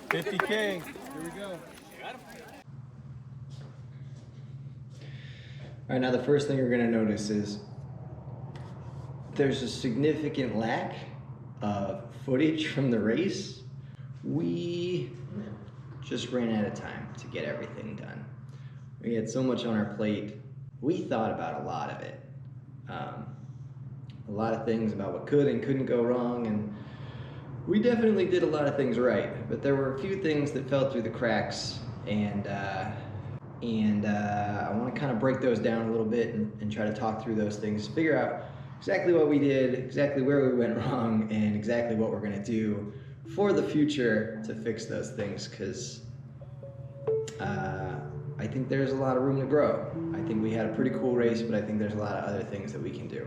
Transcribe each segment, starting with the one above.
50K. Here we go. All right, now the first thing you're gonna notice is there's a significant lack of footage from the race. We just ran out of time to get everything done. We had so much on our plate. We thought about a lot of it. A lot of things about what could and couldn't go wrong, and we definitely did a lot of things right, but there were a few things that fell through the cracks, and I want to kind of break those down a little bit and try to talk through those things, figure out exactly what we did, exactly where we went wrong, and exactly what we're going to do for the future to fix those things, because I think there's a lot of room to grow. I think we had a pretty cool race, but I think there's a lot of other things that we can do.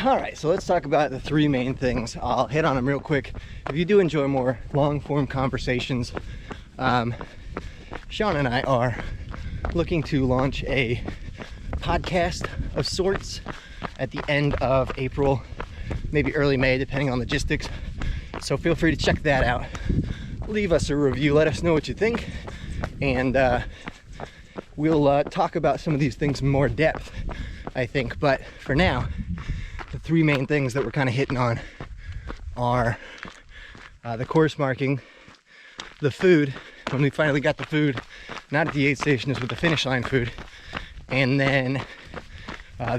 All right, so let's talk about the three main things. I'll hit on them real quick. If you do enjoy more long-form conversations, Sean and I are looking to launch a podcast of sorts at the end of April, maybe early May, depending on logistics. So feel free to check that out. Leave us a review, let us know what you think, and we'll talk about some of these things in more depth, I think. But for now, the three main things that we're kind of hitting on are the course marking, the food, when we finally got the food, not at the aid station, it's with the finish line food, and then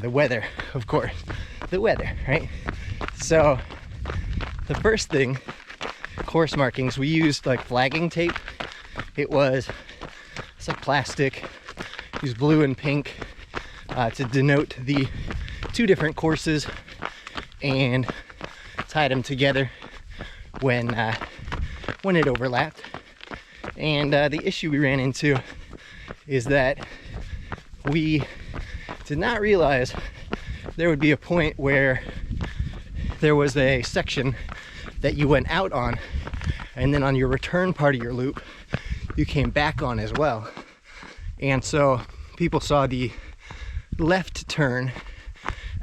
the weather, of course, the weather, right? So the first thing, course markings, we used like flagging tape. It's like plastic, used blue and pink to denote the two different courses, and tied them together when it overlapped. And the issue we ran into is that we did not realize there would be a point where there was a section that you went out on, and then on your return part of your loop you came back on as well. And so people saw the left turn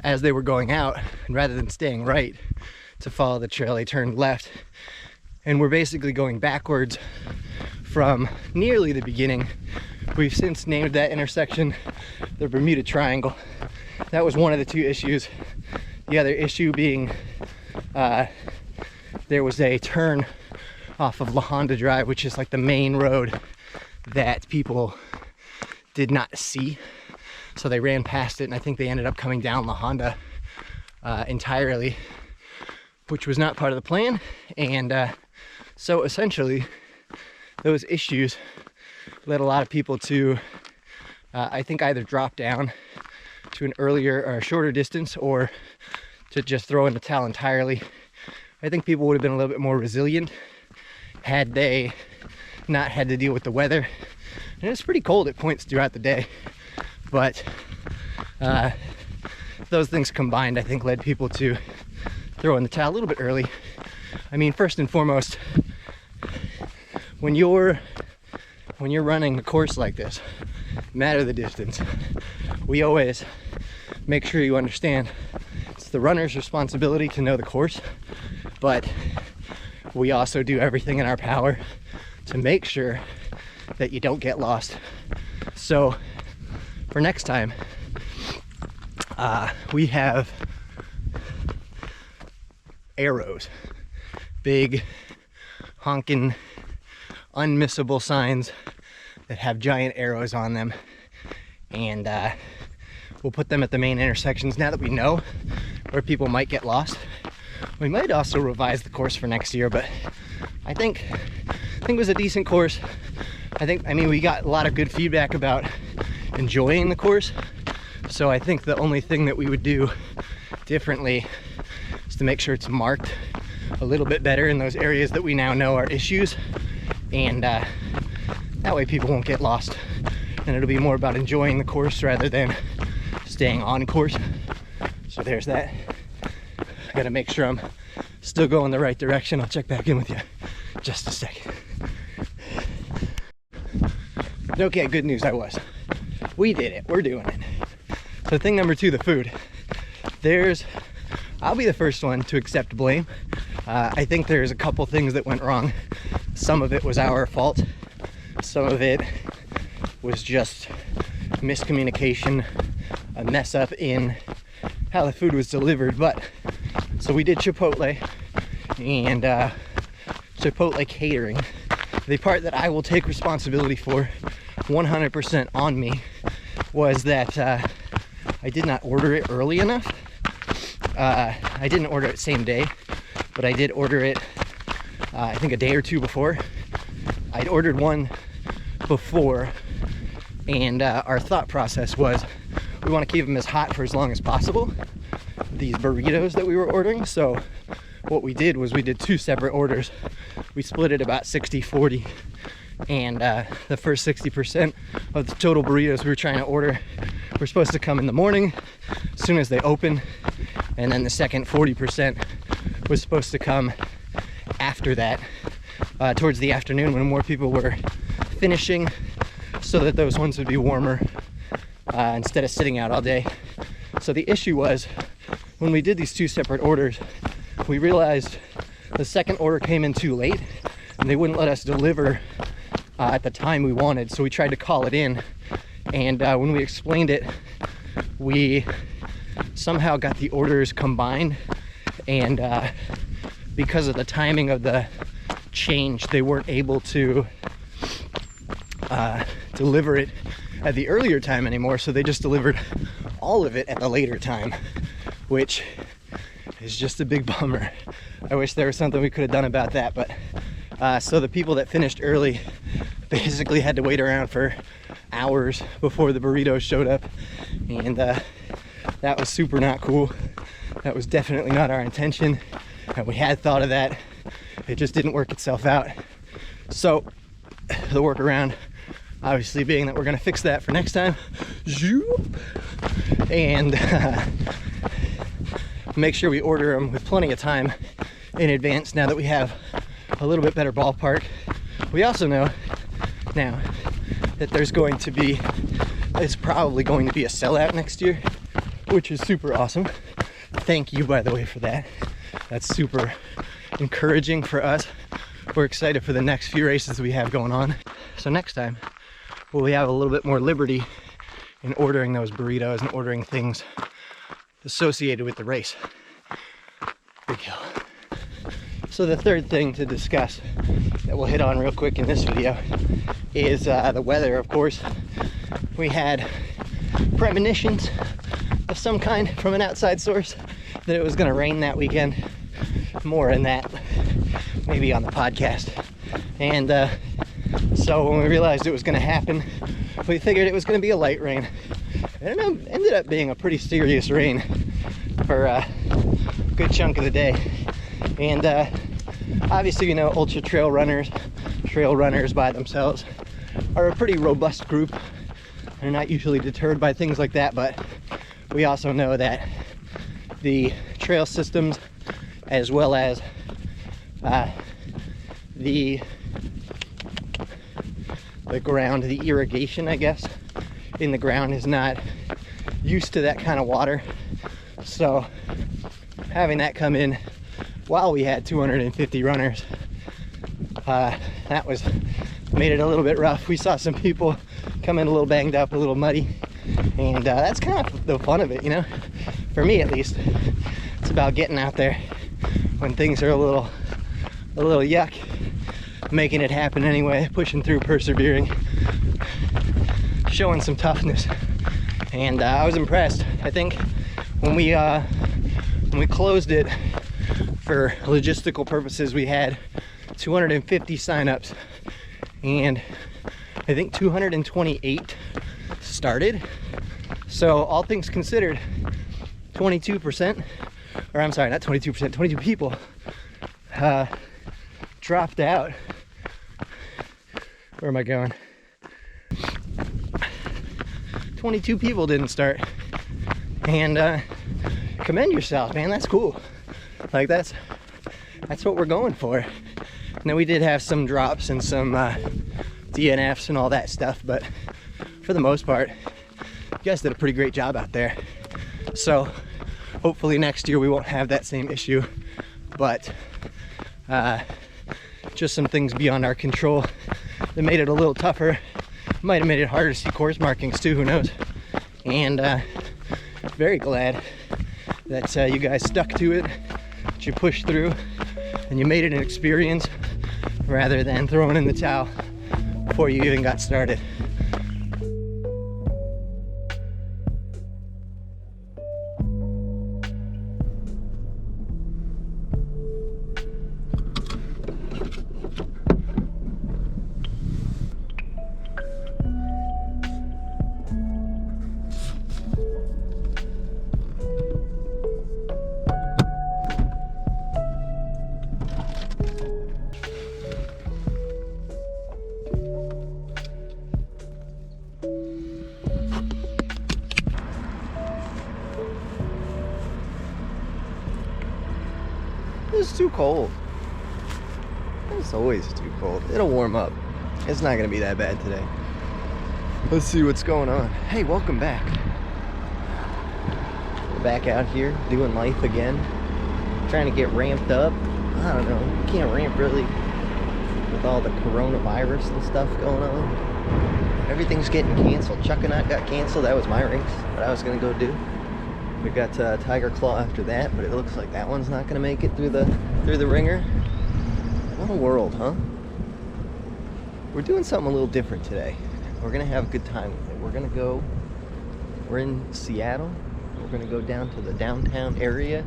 as they were going out, and rather than staying right to follow the trail, they turned left, and we're basically going backwards from nearly the beginning. We've since named that intersection the Bermuda Triangle. That was one of the two issues. The other issue being there was a turn off of La Honda Drive, which is like the main road that people did not see. So they ran past it, and I think they ended up coming down La Honda entirely, which was not part of the plan. And so essentially, those issues led a lot of people to, I think, either drop down to an earlier or shorter distance, or to just throw in the towel entirely. I think people would have been a little bit more resilient had they not had to deal with the weather. And it's pretty cold at points throughout the day. But those things combined, I think, led people to throw in the towel a little bit early. I mean, first and foremost, when you're running a course like this, no matter the distance, we always make sure you understand it's the runner's responsibility to know the course, but we also do everything in our power to make sure that you don't get lost. So for next time, we have arrows, big honking unmissable signs that have giant arrows on them, and we'll put them at the main intersections now that we know where people might get lost. We might also revise the course for next year, but I think it was a decent course. I mean, we got a lot of good feedback about enjoying the course, so I think the only thing that we would do differently is to make sure it's marked a little bit better in those areas that we now know are issues, and that way people won't get lost, and it'll be more about enjoying the course rather than staying on course. So there's that. I gotta make sure I'm still going the right direction. I'll check back in with you in just a second. Okay, good news, I was. We did it, we're doing it. So thing number 2, the food. I'll be the first one to accept blame. I think there's a couple things that went wrong. Some of it was our fault. Some of it was just miscommunication, a mess up in how the food was delivered. But so we did Chipotle and Chipotle catering. The part that I will take responsibility for 100% on me was that I did not order it early enough. I didn't order it same day, but I did order it I think a day or two before. I'd ordered one before, and our thought process was we want to keep them as hot for as long as possible, these burritos that we were ordering. So what we did was we did 2 separate orders. We split it about 60-40, and the first 60% of the total burritos we were trying to order were supposed to come in the morning as soon as they open, and then the second 40% was supposed to come after that, towards the afternoon when more people were finishing, so that those ones would be warmer instead of sitting out all day. So the issue was, when we did these 2 separate orders, we realized the second order came in too late and they wouldn't let us deliver at the time we wanted. So we tried to call it in, and when we explained it, we somehow got the orders combined, and because of the timing of the change, they weren't able to deliver it at the earlier time anymore, so they just delivered all of it at the later time, which is just a big bummer. I wish there was something we could have done about that. But so the people that finished early basically had to wait around for hours before the burritos showed up, and that was super not cool. That was definitely not our intention, and we had thought of that. It just didn't work itself out. So the workaround obviously being that we're gonna fix that for next time, and make sure we order them with plenty of time in advance now that we have a little bit better ballpark. We also know now that it's probably going to be a sellout next year, which is super awesome. Thank you, by the way, for that. That's super encouraging for us. We're excited for the next few races we have going on. So next time, will we have a little bit more liberty in ordering those burritos and ordering things associated with the race. Big hill. So the third thing to discuss that we'll hit on real quick in this video is the weather, of course. We had premonitions of some kind from an outside source that it was going to rain that weekend. More in that maybe on the podcast. And so when we realized it was going to happen, we figured it was going to be a light rain. And it ended up being a pretty serious rain for a good chunk of the day. And obviously, you know, ultra trail runners by themselves are a pretty robust group. They're not usually deterred by things like that, but we also know that the trail systems, as well as the ground, the irrigation, I guess, in the ground is not used to that kind of water. So having that come in while we had 250 runners, that made it a little bit rough. We saw some people come in a little banged up, a little muddy, and that's kind of the fun of it, you know, for me at least. It's about getting out there when things are a little yuck, making it happen anyway, pushing through, persevering, showing some toughness. And I was impressed. I think when we closed it for logistical purposes, we had 250 signups, and I think 228 started. So all things considered, 22%, or I'm sorry, not 22%, 22 people dropped out. Where am I going? 22 people didn't start. And commend yourself, man. That's cool. Like that's what we're going for. Now we did have some drops and some DNFs and all that stuff, but for the most part, you guys did a pretty great job out there. So hopefully next year we won't have that same issue, but just some things beyond our control that made it a little tougher. Might have made it harder to see course markings too, who knows. And very glad that you guys stuck to it, that you pushed through, and you made it an experience rather than throwing in the towel before you even got started. It's too cold. It's always too cold. It'll warm up. It's not gonna be that bad today. Let's see what's going on. Hey, welcome back. We're back out here doing life again. Trying to get ramped up. I don't know. You can't ramp really with all the coronavirus and stuff going on. Everything's getting canceled. Chuck and I got canceled. That was my race that I was gonna go do. We got Tiger Claw after that, but it looks like that one's not gonna make it through the ringer. What a world, huh? We're doing something a little different today. We're gonna have a good time with it. We're in Seattle. We're gonna go down to the downtown area.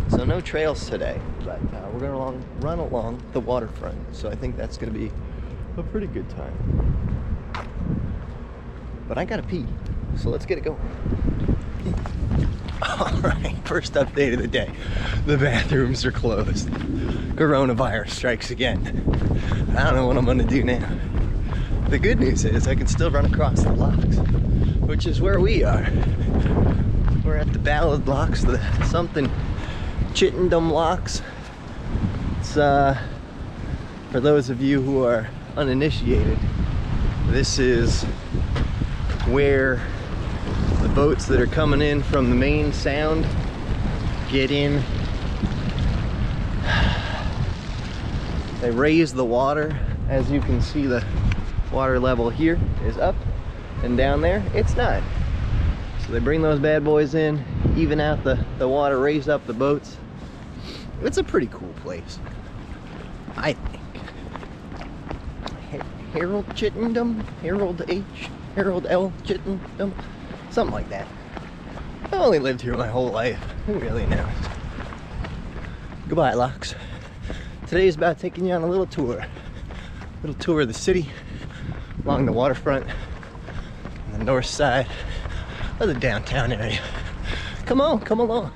So no trails today, but we're gonna run along the waterfront. So I think that's gonna be a pretty good time. But I gotta pee, so let's get it going. Alright, first update of the day. The bathrooms are closed. Coronavirus strikes again. I don't know what I'm gonna do now. The good news is I can still run across the locks, which is where we are. We're at the Ballad locks, the something Chittendom locks. It's for those of you who are uninitiated, this is where the boats that are coming in from the main sound get in. They raise the water. As you can see, the water level here is up, and down there it's not. So they bring those bad boys in, even out the water, raise up the boats. It's a pretty cool place, I think. Harold Chittendom? Harold L. Chittendom? Something like that. I've only lived here my whole life. Who really knows? Goodbye, locks. Today is about taking you on a little tour. Little tour of the city, along the waterfront, on the north side of the downtown area. Come on, come along.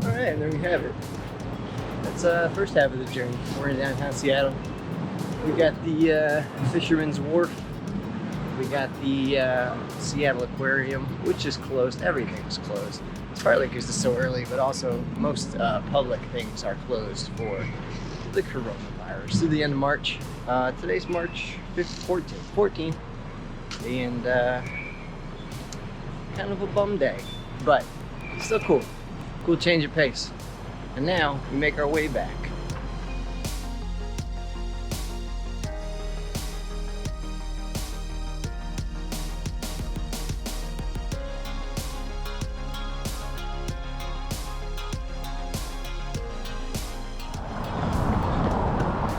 Alright, there we have it. That's first half of the journey. We're in downtown Seattle. We got the Fisherman's Wharf. We got the Seattle Aquarium, which is closed. Everything's closed. It's partly because it's so early, but also most public things are closed for of the coronavirus through the end of March. Today's March 14th, and kind of a bum day, but still cool. Cool change of pace. And now we make our way back.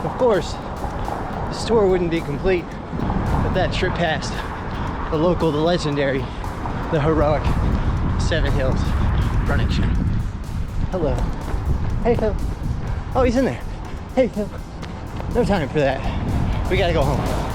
Of course, this tour wouldn't be complete with that trip past the local, the legendary, the heroic 7 Hills running show. Hello. Hey, Phil. Oh, he's in there. Hey, Phil. No time for that. We gotta go home.